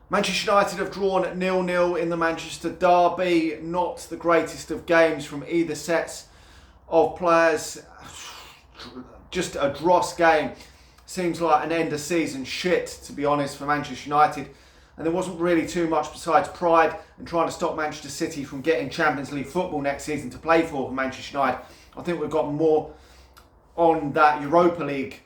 Manchester United have drawn 0-0 in the Manchester derby. Not the greatest of games from either sets of players. Just a dross game. Seems like an end of season shit, to be honest, for Manchester United. And there wasn't really too much besides pride and trying to stop Manchester City from getting Champions League football next season to play for Manchester United. I think we've got more on that Europa League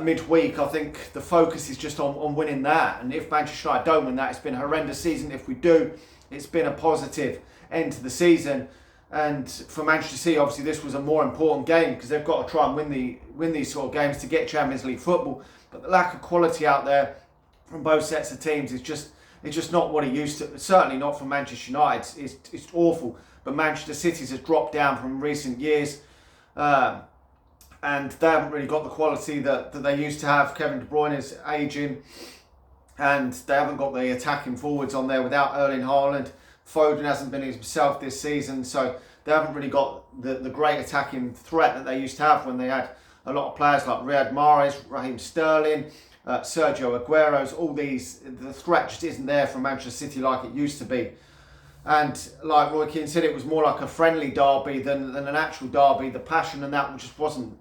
midweek. I think the focus is just on winning that. And if Manchester United don't win that, it's been a horrendous season. If we do, it's been a positive end to the season. And for Manchester City, obviously, this was a more important game because they've got to try and win these sort of games to get Champions League football. But the lack of quality out there from both sets of teams is just not what it used to. Certainly not for Manchester United. It's awful. But Manchester City's has dropped down from recent years. And they haven't really got the quality that they used to have. Kevin De Bruyne is ageing, and they haven't got the attacking forwards on there without Erling Haaland. Foden hasn't been himself this season, so they haven't really got the great attacking threat that they used to have when they had a lot of players like Riyad Mahrez, Raheem Sterling, Sergio Aguero's. All these, the threat just isn't there from Manchester City like it used to be. And like Roy Keane said, it was more like a friendly derby than an actual derby. The passion and that just wasn't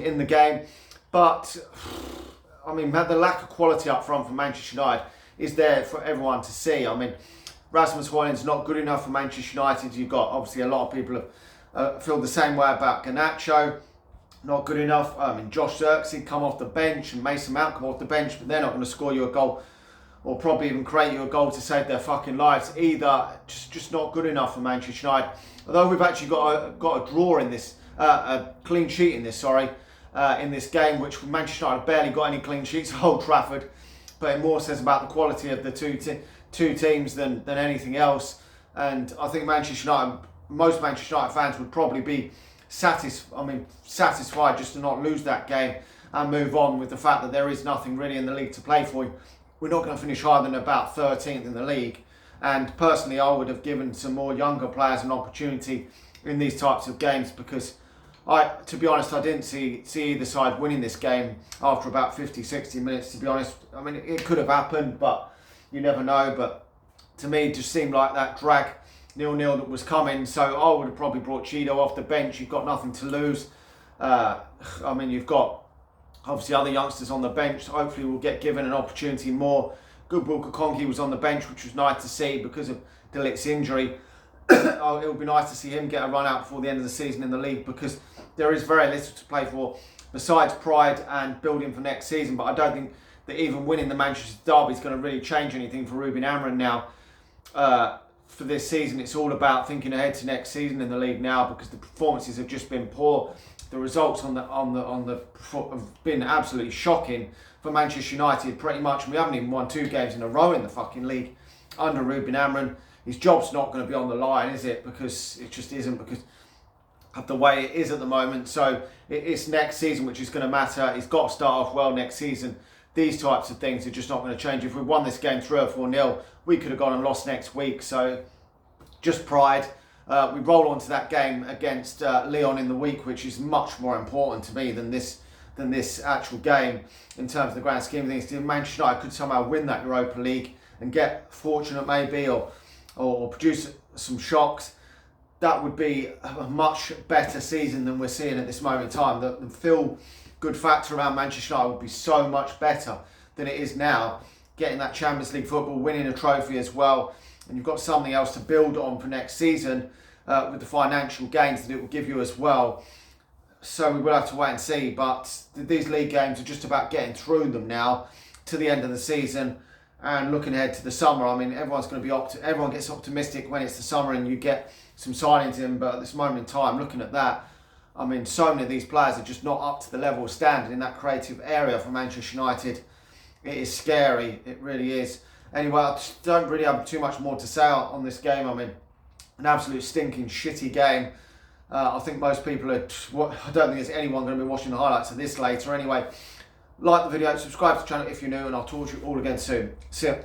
in the game. But I mean, the lack of quality up front for Manchester United is there for everyone to see. I mean, Rasmus Højlund's not good enough for Manchester United. You've got, obviously, a lot of people have feel the same way about Garnacho. Not good enough. I mean, Josh Zirkzee come off the bench and Mason Mount come off the bench, but they're not going to score you a goal or probably even create you a goal to save their fucking lives either. Just not good enough for Manchester United. Although we've actually got a draw in this, a clean sheet in this, in this game, which Manchester United barely got any clean sheets at Old Trafford. But it more says about the quality of the two teams than anything else. And I think most Manchester United fans would probably be satisfied just to not lose that game and move on with the fact that there is nothing really in the league to play for. We're not going to finish higher than about 13th in the league. And personally, I would have given some more younger players an opportunity in these types of games because to be honest, I didn't see either side winning this game after about 50, 60 minutes, to be honest. I mean, it could have happened, but you never know. But to me, it just seemed like that drag 0-0 that was coming. So I would have probably brought Cheeto off the bench. You've got nothing to lose. I mean, you've got obviously other youngsters on the bench. Hopefully we'll get given an opportunity more. Goodwill Kokongi was on the bench, which was nice to see because of De Ligt's injury. It would be nice to see him get a run out before the end of the season in the league because there is very little to play for besides pride and building for next season. But I don't think that even winning the Manchester derby is going to really change anything for Ruben Amorim now. For this season, it's all about thinking ahead to next season in the league now because the performances have just been poor. The results on the have been absolutely shocking for Manchester United, pretty much. We haven't even won 2 games in a row in the fucking league under Ruben Amorim. His job's not going to be on the line, is it? Because it just isn't, because of the way it is at the moment. So it's next season which is going to matter. He's got to start off well next season. These types of things are just not going to change. If we won this game 3 or 4-0, we could have gone and lost next week. So just pride. We roll on to that game against Lyon in the week, which is much more important to me than this actual game in terms of the grand scheme of things. If Manchester United could somehow win that Europa League and get fortunate maybe or produce some shocks, that would be a much better season than we're seeing at this moment in time. The feel-good factor around Manchester United would be so much better than it is now. Getting that Champions League football, winning a trophy as well, and you've got something else to build on for next season with the financial gains that it will give you as well. So we will have to wait and see, but these league games are just about getting through them now to the end of the season and looking ahead to the summer. I mean, everyone's going to be everyone gets optimistic when it's the summer and you get some signings in, but at this moment in time, looking at that, I mean, so many of these players are just not up to the level of standard in that creative area for Manchester United. It is scary, it really is. Anyway, I don't really have too much more to say on this game. I mean, an absolute stinking shitty game. I think most people I don't think there's anyone going to be watching the highlights of this later. Anyway, like the video, subscribe to the channel if you're new, and I'll talk to you all again soon. See ya.